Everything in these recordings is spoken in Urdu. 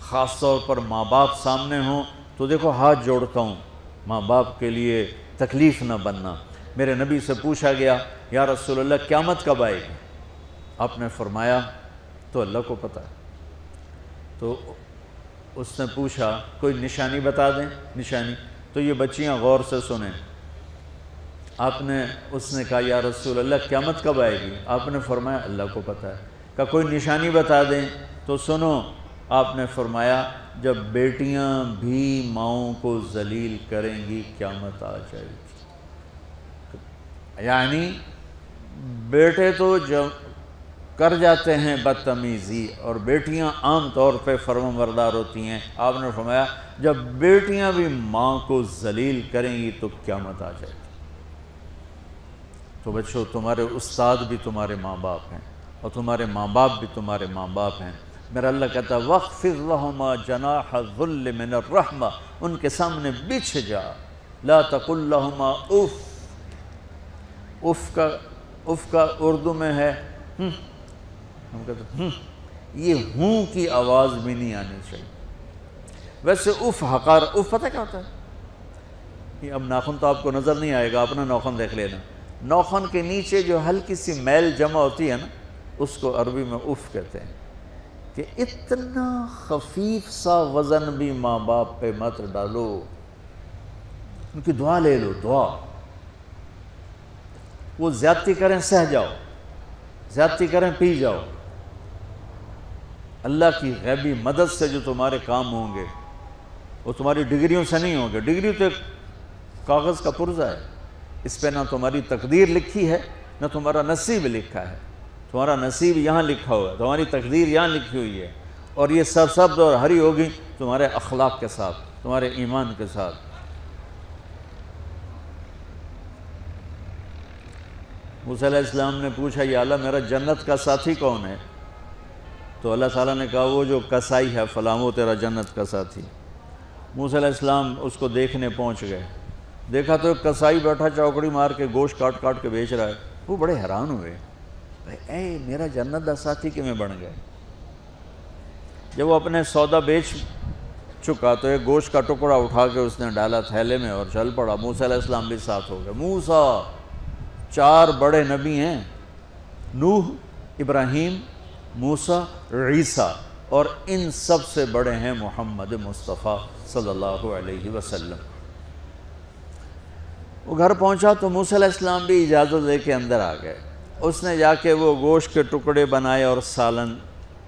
خاص طور پر ماں باپ سامنے ہوں تو دیکھو ہاتھ جوڑتا ہوں، ماں باپ کے لیے تکلیف نہ بننا۔ میرے نبی سے پوچھا گیا یا رسول اللہ قیامت کب آئے گی؟ آپ نے فرمایا تو اللہ کو پتہ ہے۔ تو اس نے پوچھا کوئی نشانی بتا دیں، نشانی؟ تو یہ بچیاں غور سے سنیں۔ اس نے کہا یا رسول اللہ قیامت کب آئے گی؟ آپ نے فرمایا اللہ کو پتہ ہے۔ کہا کوئی نشانی بتا دیں؟ تو سنو، آپ نے فرمایا جب بیٹیاں بھی ماؤں کو ذلیل کریں گی قیامت آ جائے گی۔ یعنی بیٹے تو جب کر جاتے ہیں بدتمیزی اور بیٹیاں عام طور پہ فرمانبردار ہوتی ہیں، آپ نے فرمایا جب بیٹیاں بھی ماں کو ذلیل کریں گی تو قیامت آ جائے گی۔ تو بچوں، تمہارے استاد بھی تمہارے ماں باپ ہیں اور تمہارے ماں باپ بھی تمہارے ماں باپ ہیں۔ میرا اللہ کہتا ہے وَاخْفِضْ لَهُمَا جَنَاحَ الذُّلِّ مِنَ الرَّحْمَةِ، ان کے سامنے بچھ جا، لا تقل لهما اف۔ اف کا اردو میں ہے ہم کہتے ہیں یہ ہوں کی آواز بھی نہیں آنی چاہیے۔ ویسے اف حقار، اف پتہ کیا ہوتا ہے؟ اب ناخن تو آپ کو نظر نہیں آئے گا، اپنا ناخن دیکھ لینا۔ ناخن کے نیچے جو ہلکی سی میل جمع ہوتی ہے نا، اس کو عربی میں اف کہتے ہیں۔ کہ اتنا خفیف سا وزن بھی ماں باپ پہ مت ڈالو، ان کی دعا لے لو، دعا۔ وہ زیادتی کریں سہ جاؤ، زیادتی کریں پی جاؤ۔ اللہ کی غیبی مدد سے جو تمہارے کام ہوں گے وہ تمہاری ڈگریوں سے نہیں ہوں گے۔ ڈگری تو ایک کاغذ کا پرزہ ہے، اس پہ نہ تمہاری تقدیر لکھی ہے نہ تمہارا نصیب لکھا ہے۔ تمہارا نصیب یہاں لکھا ہوا ہے، تمہاری تقدیر یہاں لکھی ہوئی ہے، اور یہ سرسبز اور ہری ہوگی تمہارے اخلاق کے ساتھ، تمہارے ایمان کے ساتھ۔ موسیٰ علیہ السلام نے پوچھا یا اللہ میرا جنت کا ساتھی کون ہے؟ تو اللہ تعالیٰ نے کہا وہ جو کسائی ہے فلاں، وہ تیرا جنت کا ساتھی۔ موسیٰ علیہ السلام اس کو دیکھنے پہنچ گئے، دیکھا تو ایک کسائی بیٹھا چوکڑی مار کے گوشت کاٹ کاٹ کے بیچ رہا ہے۔ وہ بڑے حیران ہوئے، اے میرا جنت کا ساتھی کیوں بن گئے؟ جب وہ اپنے سودا بیچ چکا تو ایک گوشت کا ٹکڑا اٹھا کے اس نے ڈالا تھیلے میں اور چل پڑا۔ موسیٰ علیہ السلام بھی ساتھ ہو گئے۔ موسیٰ 4 بڑے نبی ہیں، نوح، ابراہیم، موسیٰ، عیسیٰ، اور ان سب سے بڑے ہیں محمد مصطفیٰ صلی اللہ علیہ وسلم۔ وہ گھر پہنچا تو موسیٰ علیہ السلام بھی اجازت دے کے اندر آ گئے۔ اس نے جا کے وہ گوشت کے ٹکڑے بنائے اور سالن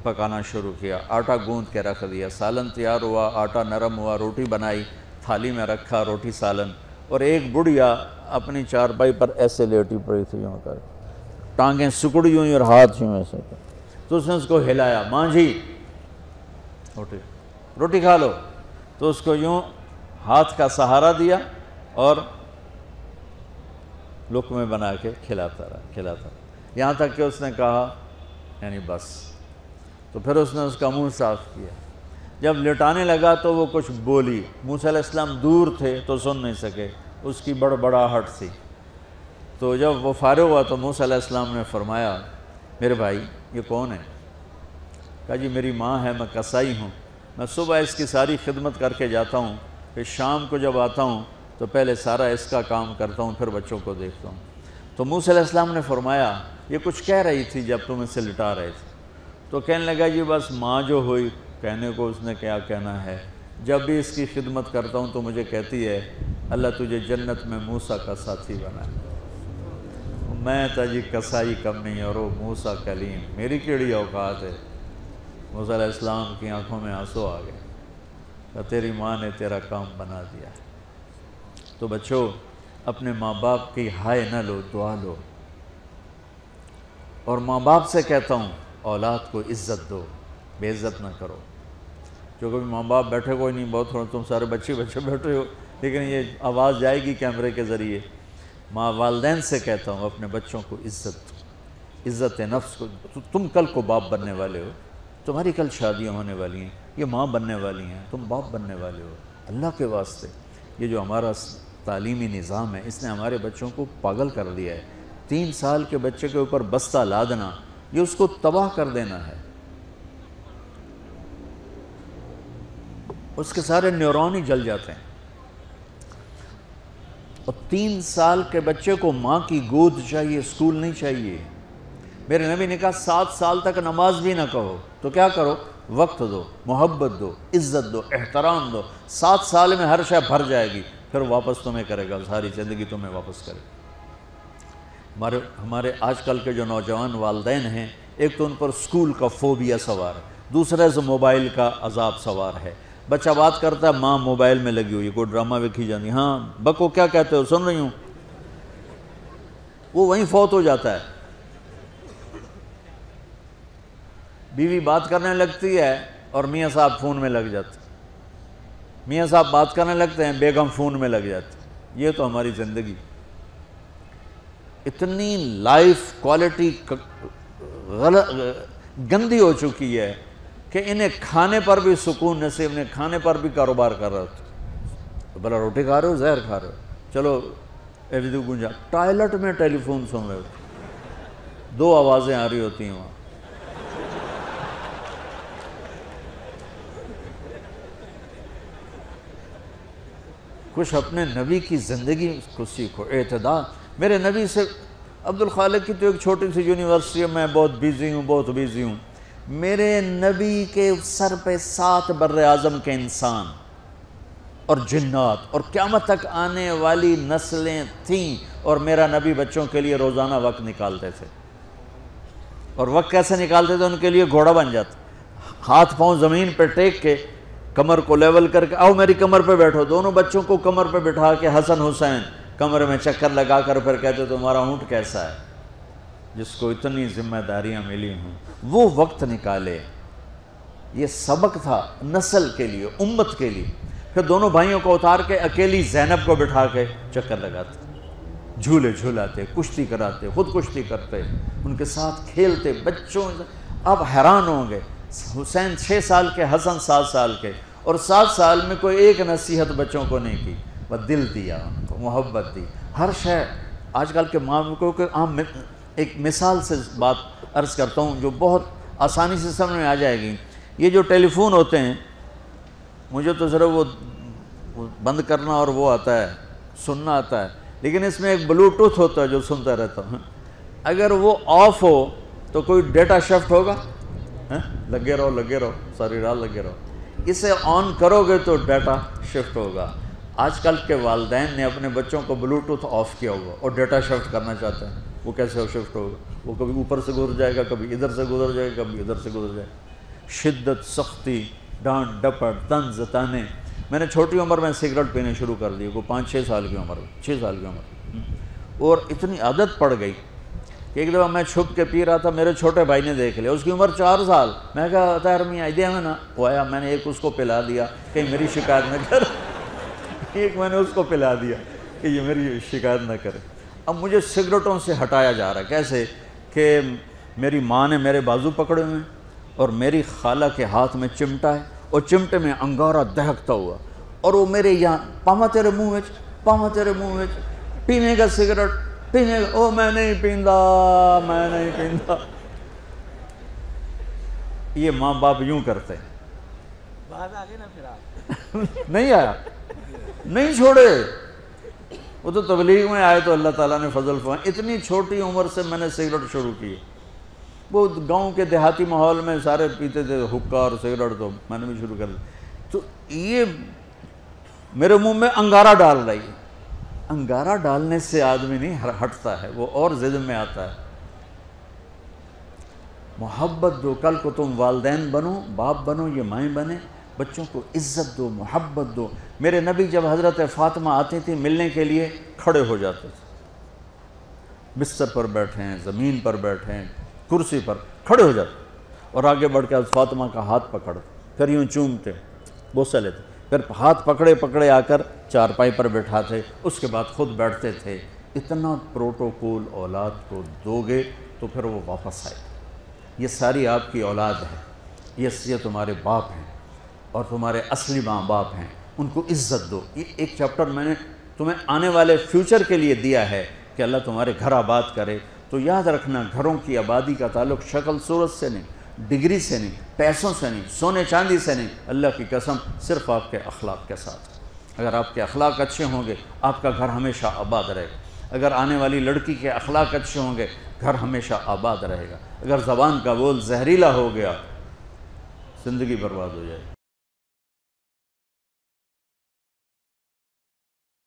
پکانا شروع کیا، آٹا گوندھ کے رکھ دیا، سالن تیار ہوا، آٹا نرم ہوا، روٹی بنائی، تھالی میں رکھا روٹی سالن، اور ایک بڑھیا اپنی چارپائی پر ایسے لیٹی پڑی تھی، یوں کر ٹانگیں سکڑی ہوئی اور ہاتھ یوں ایسے کر۔ تو اس نے اس کو ہلایا، ماں جی روٹی کھا لو۔ تو اس کو یوں ہاتھ کا سہارا دیا اور لقمے بنا کے کھلاتا رہا، یہاں تک کہ اس نے کہا یعنی بس۔ تو پھر اس نے اس کا منہ صاف کیا۔ جب لٹانے لگا تو وہ کچھ بولی، موسیٰ علیہ السلام دور تھے تو سن نہیں سکے، اس کی بڑبڑاہٹ تھی۔ تو جب وہ فارغ ہوا تو موسیٰ علیہ السلام نے فرمایا میرے بھائی یہ کون ہے؟ کہا جی میری ماں ہے، میں کسائی ہوں، میں صبح اس کی ساری خدمت کر کے جاتا ہوں، پھر شام کو جب آتا ہوں تو پہلے سارا اس کا کام کرتا ہوں، پھر بچوں کو دیکھتا ہوں۔ تو موسیٰ علیہ السلام نے فرمایا یہ کچھ کہہ رہی تھی جب تم اسے لٹا رہے تھے؟ تو کہنے لگا جی بس ماں جو ہوئی، کہنے کو اس نے کیا کہنا ہے، جب بھی اس کی خدمت کرتا ہوں تو مجھے کہتی ہے اللہ تجھے جنت میں موسیٰ کا ساتھی بنائے۔ میں تا جی کسائی کم نہیں اور وہ موسیٰ کلیم، میری کیڑی اوقات ہے۔ موسیٰ علیہ السلام کی آنکھوں میں آنسو آ گئے کہ تیری ماں نے تیرا کام بنا دیا۔ تو بچوں اپنے ماں باپ کی ہائے نہ لو، دعا لو۔ اور ماں باپ سے کہتا ہوں اولاد کو عزت دو، بے عزت نہ کرو۔ جو کبھی ماں باپ بیٹھے کوئی نہیں، بہت تھوڑا تم سارے بچے بیٹھے ہو، لیکن یہ آواز جائے گی کیمرے کے ذریعے۔ ماں والدین سے کہتا ہوں اپنے بچوں کو عزت دو، عزت نفس کو۔ تم کل کو باپ بننے والے ہو، تمہاری کل شادیاں ہونے والی ہیں، یہ ماں بننے والی ہیں، تم باپ بننے والے ہو۔ اللہ کے واسطے یہ جو ہمارا تعلیمی نظام ہے اس نے ہمارے بچوں کو پاگل کر دیا ہے۔ 3 سال کے بچے کے اوپر بستہ لادنا، یہ اس کو تباہ کر دینا ہے۔ اس کے سارے نیورون ہی جل جاتے ہیں. اور 3 سال کے بچے کو ماں کی گود چاہیے، اسکول نہیں چاہیے. میرے نبی نے کہا 7 سال تک نماز بھی نہ کہو تو کیا کرو، وقت دو، محبت دو، عزت دو، احترام دو. 7 سال میں ہر شے بھر جائے گی، پھر واپس تمہیں کرے گا، ساری زندگی تمہیں واپس کرے گا. ہمارے آج کل کے جو نوجوان والدین ہیں، ایک تو ان پر اسکول کا فوبیا سوار ہے، دوسرے سے موبائل کا عذاب سوار ہے. بچہ بات کرتا ہے، ماں موبائل میں لگی ہوئی، کوئی ڈرامہ ویکھی جاتی، ہاں بکو کیا کہتے ہو، سن رہی ہوں. وہ وہیں فوت ہو جاتا ہے. بیوی بات کرنے لگتی ہے اور میاں صاحب فون میں لگ جاتے، میاں صاحب بات کرنے لگتے ہیں، بیگم فون میں لگ جاتی. یہ تو ہماری زندگی. اتنی لائف کوالٹی گندی ہو چکی ہے کہ انہیں کھانے پر بھی سکون نصیب نہیں، کھانے پر بھی کاروبار کر رہا تھا. بھلا روٹی کھا رہے ہو، زہر کھا رہے ہو، چلو ایویدو گنجا. ٹوائلٹ میں ٹیلی فون سن رہے ہو، 2 آوازیں آ رہی ہوتی ہیں وہاں. کچھ اپنے نبی کی زندگی کو سیکھو، اعتدال. میرے نبی سے عبد الخالق کی تو ایک چھوٹی سی یونیورسٹی ہے، میں بہت بیزی ہوں. میرے نبی کے سر پہ 7 بر اعظم کے انسان اور جنات اور قیامت تک آنے والی نسلیں تھیں، اور میرا نبی بچوں کے لیے روزانہ وقت نکالتے تھے. اور وقت کیسے نکالتے تھے؟ ان کے لیے گھوڑا بن جاتا، ہاتھ پاؤں زمین پہ ٹیک کے، کمر کو لیول کر کے، آؤ میری کمر پہ بیٹھو. دونوں بچوں کو کمر پہ بٹھا کے حسن حسین کمر میں چکر لگا کر پھر کہتے تمہارا اونٹ کیسا ہے، جس کو اتنی ذمہ داریاں ملی ہوں. وہ وقت نکالے. یہ سبق تھا نسل کے لیے، امت کے لیے. پھر دونوں بھائیوں کو اتار کے اکیلی زینب کو بٹھا کے چکر لگاتے، جھولے جھولاتے، کشتی کراتے، خود کشتی کرتے، ان کے ساتھ کھیلتے. بچوں آپ حیران ہوں گے، حسین 6 سال کے، حسن 7 سال کے، اور 7 سال میں کوئی ایک نصیحت بچوں کو نہیں کی، بس دل دیا ان کو، محبت دی. ہر شے آج کل کے ماں کو عام ایک مثال سے بات عرض کرتا ہوں جو بہت آسانی سے سمجھ میں آ جائے گی. یہ جو ٹیلی فون ہوتے ہیں، مجھے تو صرف وہ بند کرنا اور وہ آتا ہے، سننا آتا ہے، لیکن اس میں ایک بلوٹوتھ ہوتا ہے جو سنتا رہتا ہوں. اگر وہ آف ہو تو کوئی ڈیٹا شفٹ ہوگا، لگے رہو ساری رات لگے رہو. اسے آن کرو گے تو ڈیٹا شفٹ ہوگا. آج کل کے والدین نے اپنے بچوں کو بلوٹوتھ آف کیا ہوگا اور ڈیٹا شفٹ کرنا چاہتے ہیں. وہ کیسے شفٹ ہوگا؟ وہ کبھی اوپر سے گزر جائے گا، کبھی ادھر سے گزر جائے گا، کبھی ادھر سے گزر جائے گا. شدت، سختی، ڈانٹ ڈپٹ، طنز تانے. میں نے چھوٹی عمر میں سگریٹ پینے شروع کر دی، کوئی 5-6 سال کی عمر، 6 سال کی عمر، اور اتنی عادت پڑ گئی کہ ایک دفعہ میں چھپ کے پی رہا تھا، میرے چھوٹے بھائی نے دیکھ لیا، اس کی عمر 4 سال. میں کہا طاہر میاں دیا میں نا، وہ آیا، میں نے ایک اس کو پلا دیا کہ میری شکایت نہ کر. ایک میں نے اس کو پلا دیا کہ یہ میری شکایت نہ کرے. اب مجھے سگریٹوں سے ہٹایا جا رہا ہے. کیسے کہ میری ماں نے میرے بازو پکڑے ہوئے ہیں اور میری خالہ کے ہاتھ میں چمٹا ہے اور چمٹے میں انگارہ دہکتا ہوا، اور وہ میرے یہاں پاما تیرے منہ میں پینے کا سگریٹ پینے کا. او میں نہیں پیندا. یہ ماں باپ یوں کرتے ہیں. بات آگے نا پھر آپ نہیں آیا، نہیں چھوڑے. وہ تو تبلیغ میں آئے تو اللہ تعالیٰ نے فضل فرمایا. اتنی چھوٹی عمر سے میں نے سگریٹ شروع کی. وہ گاؤں کے دیہاتی ماحول میں سارے پیتے تھے حکا اور سگریٹ، تو میں نے بھی شروع کر دی. تو یہ میرے منہ میں انگارہ ڈال رہی ہے. انگارہ ڈالنے سے آدمی نہیں ہٹتا ہے، وہ اور ضد میں آتا ہے. محبت دو. کل کو تم والدین بنو، باپ بنو، یہ مائیں بنے، بچوں کو عزت دو، محبت دو. میرے نبی جب حضرت فاطمہ آتی تھی ملنے کے لیے، کھڑے ہو جاتے تھے. بستر پر بیٹھے ہیں، زمین پر بیٹھے ہیں، کرسی پر کھڑے ہو جاتے، اور آگے بڑھ کے فاطمہ کا ہاتھ پکڑتے، پھر یوں چومتے، بوسہ لیتے، پھر ہاتھ پکڑے آ کر چارپائی پر بیٹھاتے، اس کے بعد خود بیٹھتے تھے. اتنا پروٹوکول اولاد کو دو گے تو پھر وہ واپس آئے. یہ ساری آپ کی اولاد ہے، یہ تمہارے باپ ہیں اور تمہارے اصلی ماں باپ ہیں. ان کو عزت دو. یہ ایک چیپٹر میں نے تمہیں آنے والے فیوچر کے لیے دیا ہے کہ اللہ تمہارے گھر آباد کرے. تو یاد رکھنا، گھروں کی آبادی کا تعلق شکل صورت سے نہیں، ڈگری سے نہیں، پیسوں سے نہیں، سونے چاندی سے نہیں، اللہ کی قسم صرف آپ کے اخلاق کے ساتھ۔ اگر آپ کے اخلاق اچھے ہوں گے آپ کا گھر ہمیشہ آباد رہے گا۔ اگر آنے والی لڑکی کے اخلاق اچھے ہوں گے گھر ہمیشہ آباد رہے گا۔ اگر زبان کا بول زہریلا ہو گیا زندگی برباد ہو جائے گی۔